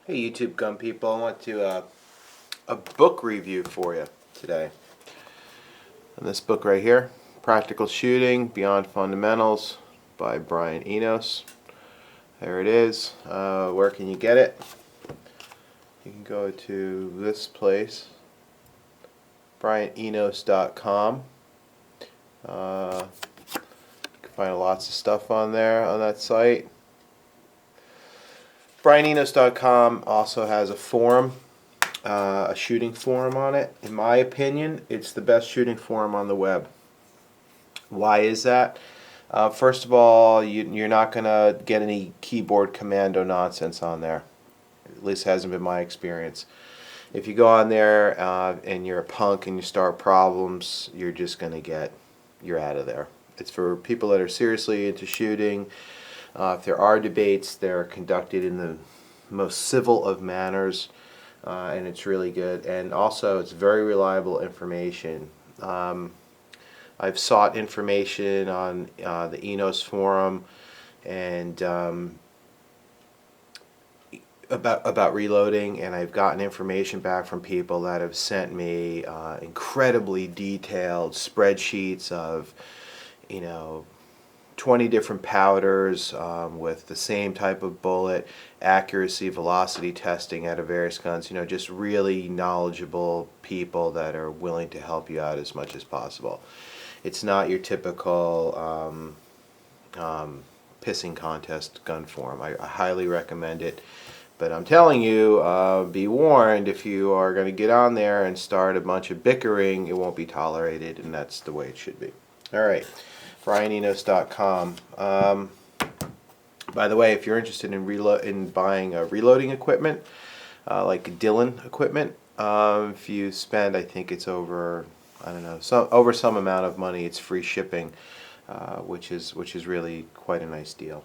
Hey YouTube gun people, I want to a book review for you today. And this book right here, Practical Shooting Beyond Fundamentals by Brian Enos. There it is. Where can you get it? You can go to this place, brianenos.com. You can find lots of stuff on there on that site. BrianEnos.com also has a forum, a shooting forum on it. In my opinion, it's the best shooting forum on the web. Why is that? First of all, you're not going to get any keyboard commando nonsense on there. At least hasn't been my experience. If you go on there and you're a punk and you start problems, you're just going to you're out of there. It's for people that are seriously into shooting. If there are debates, they're conducted in the most civil of manners, and it's really good. And also, it's very reliable information. I've sought information on the Enos forum and about reloading, and I've gotten information back from people that have sent me incredibly detailed spreadsheets of, 20 different powders with the same type of bullet, accuracy, velocity testing out of various guns. Just really knowledgeable people that are willing to help you out as much as possible. It's not your typical pissing contest gun forum. I highly recommend it. But I'm telling you, be warned, if you are going to get on there and start a bunch of bickering, it won't be tolerated, and that's the way it should be. All right. BrianEnos.com. By the way, if you're interested in buying reloading equipment, like Dillon equipment, if you spend, I think it's over, I don't know, over some amount of money, it's free shipping, which is really quite a nice deal.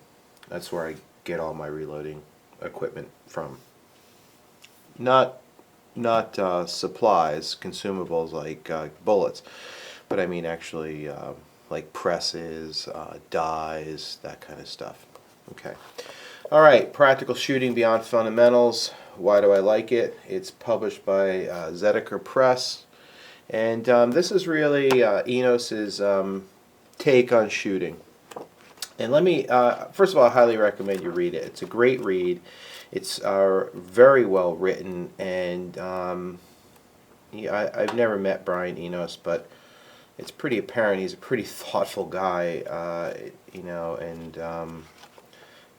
That's where I get all my reloading equipment from. Not supplies, consumables like bullets, but I mean actually like presses, dies, that kind of stuff. Okay. All right, Practical Shooting Beyond Fundamentals. Why do I like it? It's published by Zediker Press, and this is really Enos's take on shooting. And let me, first of all, I highly recommend you read it. It's a great read. It's very well written, and I've never met Brian Enos, but it's pretty apparent he's a pretty thoughtful guy, and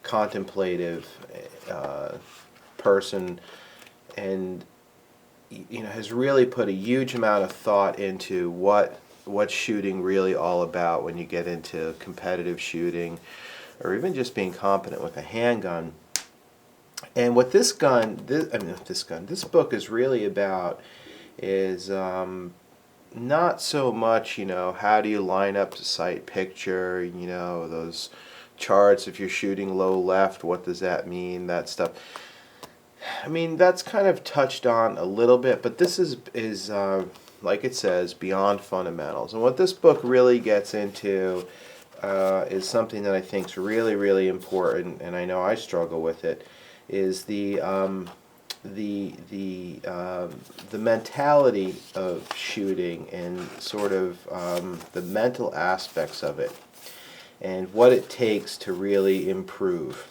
contemplative person, and has really put a huge amount of thought into what's shooting really all about when you get into competitive shooting, or even just being competent with a handgun. And what this book is really about is not so much, how do you line up the sight picture, those charts, if you're shooting low left, what does that mean, that stuff. I mean, that's kind of touched on a little bit, but this is like it says, beyond fundamentals. And what this book really gets into is something that I think is really, really important, and I know I struggle with it, is the mentality of shooting and sort of the mental aspects of it and what it takes to really improve.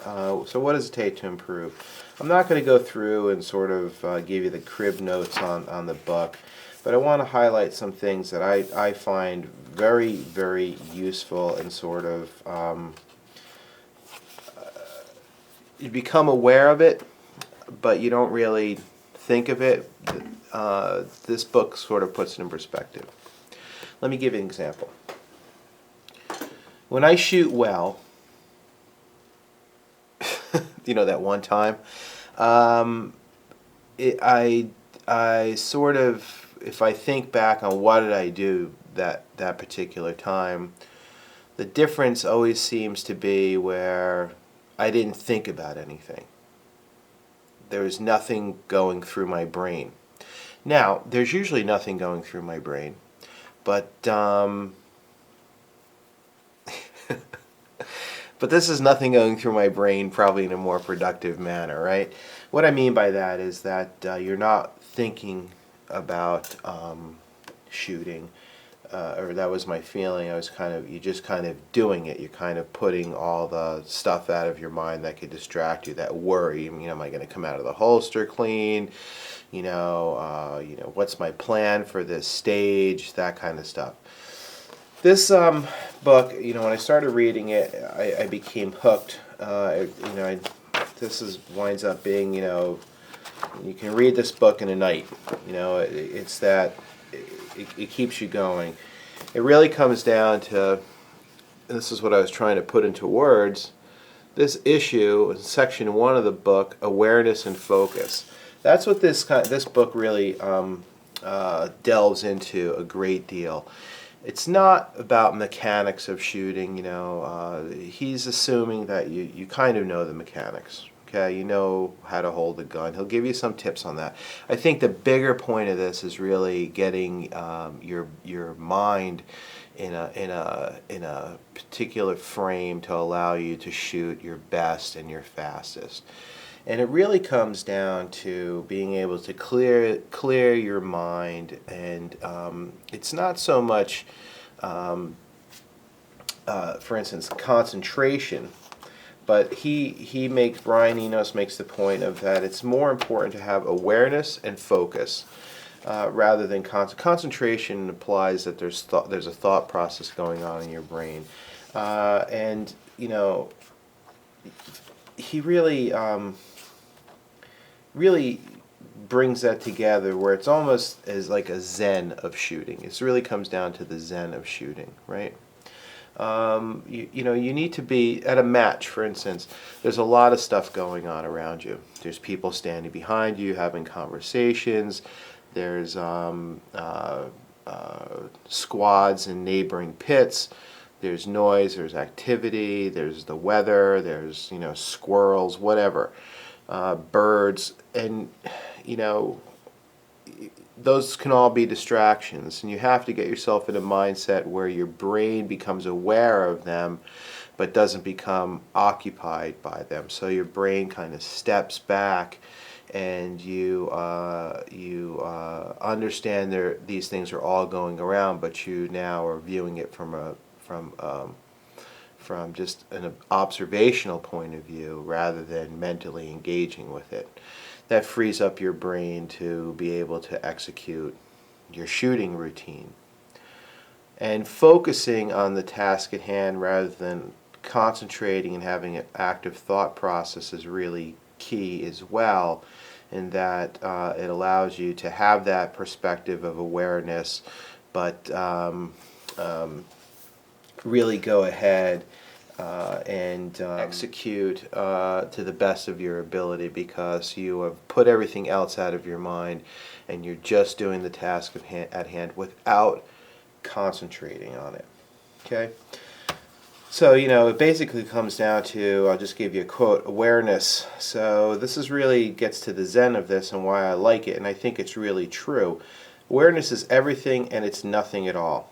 So what does it take to improve? I'm not going to go through and sort of give you the crib notes on the book, but I want to highlight some things that I find very, very useful, and sort of you become aware of it, but you don't really think of it. This book sort of puts it in perspective. Let me give you an example. When I shoot well, that one time, I sort of, if I think back on what did I do that particular time, the difference always seems to be where I didn't think about anything. There was nothing going through my brain. Now, there's usually nothing going through my brain, but but this is nothing going through my brain probably in a more productive manner, right? What I mean by that is that you're not thinking about shooting, or that was my feeling. You're just kind of doing it. You're kind of putting all the stuff out of your mind that could distract you, that worry. Am I going to come out of the holster clean? What's my plan for this stage? That kind of stuff. This book, when I started reading it, I became hooked. This winds up being, you can read this book in a night. It's that it keeps you going. It really comes down to, and this is what I was trying to put into words, this issue, section 1 of the book, awareness and focus. That's what this book really delves into a great deal. It's not about mechanics of shooting. He's assuming that you kind of know the mechanics. Okay, you know how to hold a gun. He'll give you some tips on that. I think the bigger point of this is really getting your mind in a particular frame to allow you to shoot your best and your fastest. And it really comes down to being able to clear your mind, and it's not so much, for instance, concentration. But Brian Enos makes the point of that it's more important to have awareness and focus rather than concentration. Implies that there's a thought process going on in your brain, and he really brings that together where it's almost as like a zen of shooting. It really comes down to the zen of shooting, right? You need to be at a match, for instance. There's a lot of stuff going on around you. There's people standing behind you having conversations. There's squads in neighboring pits. There's noise, there's activity, there's the weather, there's squirrels, whatever, birds, and those can all be distractions, and you have to get yourself in a mindset where your brain becomes aware of them but doesn't become occupied by them. So your brain kind of steps back, and you understand these things are all going around, but you now are viewing it from just an observational point of view rather than mentally engaging with it. That frees up your brain to be able to execute your shooting routine. And focusing on the task at hand rather than concentrating and having an active thought process is really key as well, in that it allows you to have that perspective of awareness, but really go ahead and execute to the best of your ability, because you have put everything else out of your mind and you're just doing the task at hand without concentrating on it. Okay? So, it basically comes down to, I'll just give you a quote, awareness. So this really gets to the zen of this and why I like it, and I think it's really true. Awareness is everything and it's nothing at all.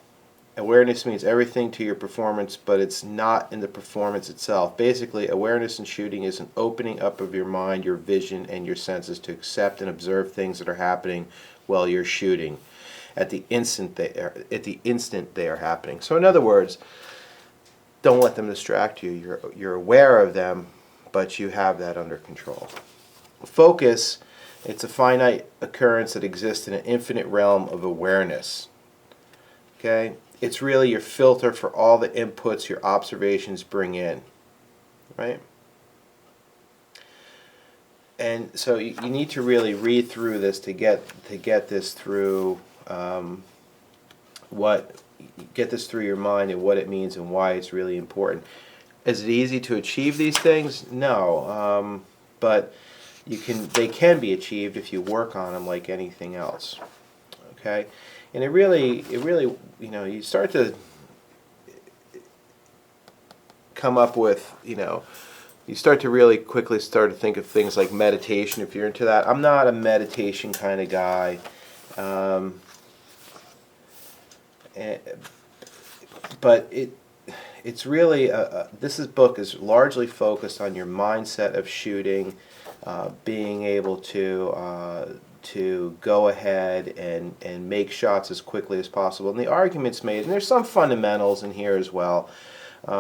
Awareness means everything to your performance, but it's not in the performance itself. Basically, awareness in shooting is an opening up of your mind, your vision, and your senses to accept and observe things that are happening while you're shooting at the instant they are happening. So in other words, don't let them distract you. You're aware of them, but you have that under control. Focus, it's a finite occurrence that exists in an infinite realm of awareness. Okay? It's really your filter for all the inputs your observations bring in, right? And so you need to really read through this to get this through get this through your mind and what it means and why it's really important. Is it easy to achieve these things? No, but they can be achieved if you work on them like anything else. Okay? And it really, you start to come up with, you start to really quickly start to think of things like meditation, if you're into that. I'm not a meditation kind of guy. But it's really book is largely focused on your mindset of shooting, being able to go ahead and make shots as quickly as possible. And the argument's made, and there's some fundamentals in here as well,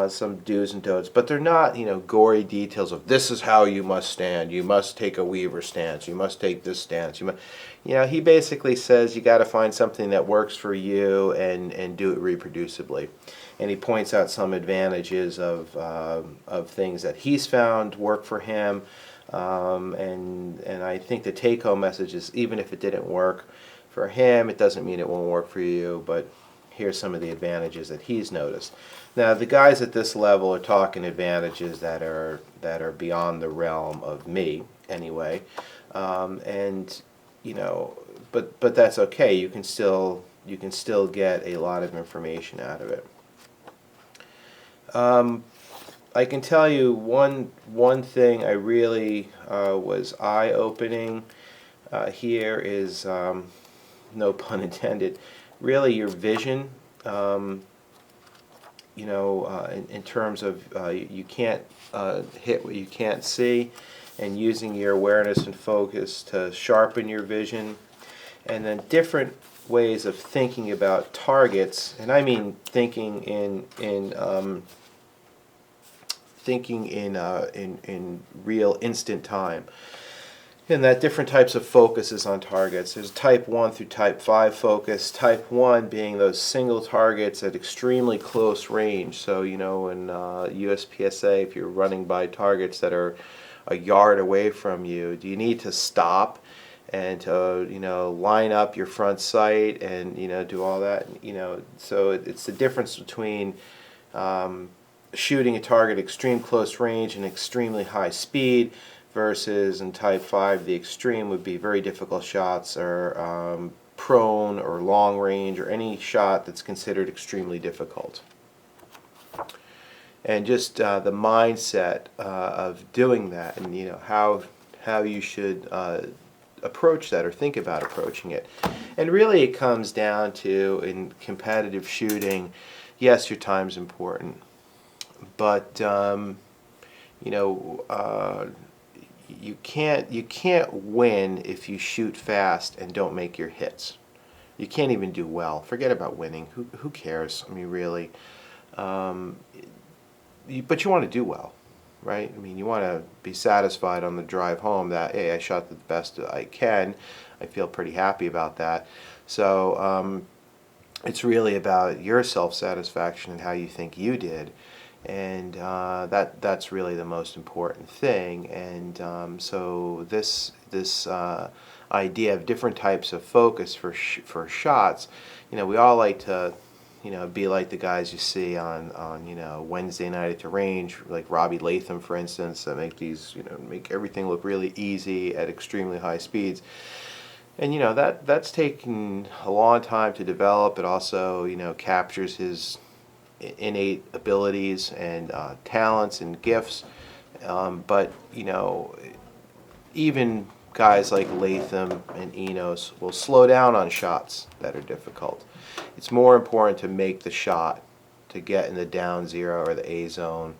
some do's and don'ts, but they're not, gory details of this is how you must stand. You must take a Weaver stance. You must take this stance. He basically says you got to find something that works for you and do it reproducibly. And he points out some advantages of things that he's found work for him. And I think the take-home message is, even if it didn't work for him, it doesn't mean it won't work for you, but here's some of the advantages that he's noticed. Now, the guys at this level are talking advantages that are beyond the realm of me, anyway. And but that's okay. You can still get a lot of information out of it. I can tell you one thing I really was eye-opening here is, no pun intended, really your vision. In terms of you can't hit what you can't see, and using your awareness and focus to sharpen your vision, and then different ways of thinking about targets, and I mean thinking in real instant time. And that different types of focuses on targets. There's type 1 through type 5 focus. Type 1 being those single targets at extremely close range. So, in USPSA, if you're running by targets that are a yard away from you, do you need to stop and to, line up your front sight and, do all that? So it's the difference between shooting a target at extreme close range and extremely high speed, versus in type 5 the extreme would be very difficult shots, or prone or long range, or any shot that's considered extremely difficult. And just the mindset of doing that, and how you should approach that or think about approaching it. And really it comes down to, in competitive shooting, yes, your time's important, but you can't win if you shoot fast and don't make your hits. You can't even do well. Forget about winning. Who cares? I mean, really. But you want to do well, right? I mean, you want to be satisfied on the drive home that, hey, I shot the best I can. I feel pretty happy about that. So it's really about your self-satisfaction and how you think you did. And that's really the most important thing. And so this idea of different types of focus for shots, we all like to be like the guys you see on Wednesday night at the range, like Robbie Latham, for instance, that make these make everything look really easy at extremely high speeds. And that's taken a long time to develop. It also captures his innate abilities and talents and gifts, but even guys like Latham and Enos will slow down on shots that are difficult. It's more important to make the shot, to get in the down zero or the A zone,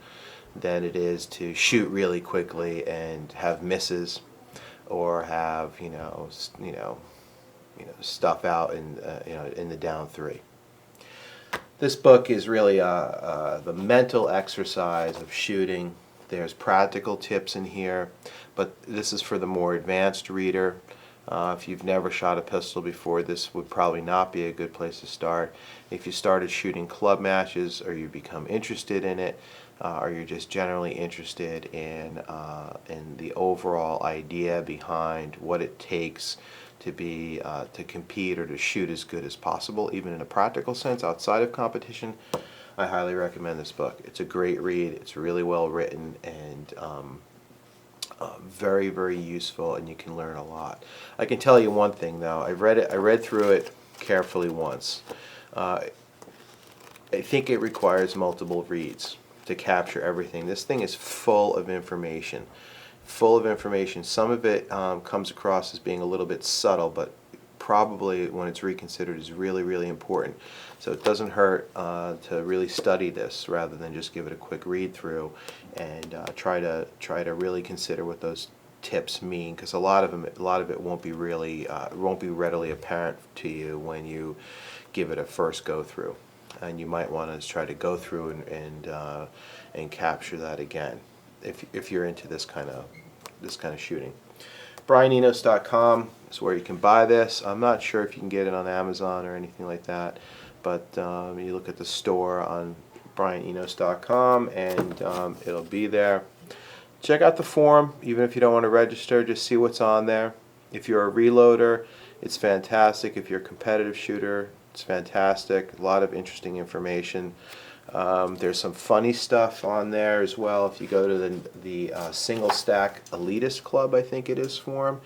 than it is to shoot really quickly and have misses, or have stuff out in the down three. This book is really the mental exercise of shooting. There's practical tips in here, but this is for the more advanced reader. If you've never shot a pistol before, this would probably not be a good place to start. If you started shooting club matches, or you become interested in it, or you're just generally interested in the overall idea behind what it takes to compete or to shoot as good as possible, even in a practical sense outside of competition, I highly recommend this book. It's a great read. It's really well written, and very, very useful, and you can learn a lot. I can tell you one thing though. I read through it carefully once. I think it requires multiple reads to capture everything. This thing is full of information. Some of it comes across as being a little bit subtle, but probably, when it's reconsidered, is really, really important. So it doesn't hurt to really study this rather than just give it a quick read through, and try to really consider what those tips mean, because a lot of it won't be readily apparent to you when you give it a first go through, and you might want to try to go through and capture that again if you're into this kind of shooting. BrianEnos.com is where you can buy this. I'm not sure if you can get it on Amazon or anything like that, but you look at the store on BrianEnos.com, and it'll be there. Check out the forum, even if you don't want to register, just see what's on there. If you're a reloader, it's fantastic. If you're a competitive shooter, it's fantastic. A lot of interesting information. There's some funny stuff on there as well. If you go to the Single Stack Elitist Club, I think it is, forum,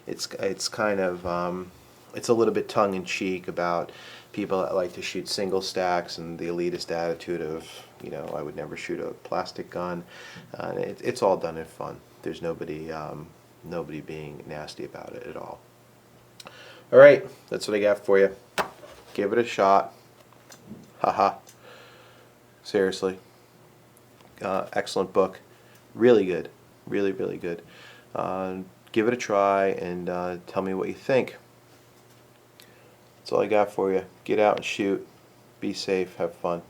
it's kind of it's a little bit tongue-in-cheek about people that like to shoot single stacks and the elitist attitude of, I would never shoot a plastic gun. It's all done in fun. There's nobody being nasty about it at all. All right, that's what I got for you. Give it a shot. Haha. Seriously. Excellent book. Really good. Really, really good. Give it a try and tell me what you think. That's all I got for you. Get out and shoot. Be safe. Have fun.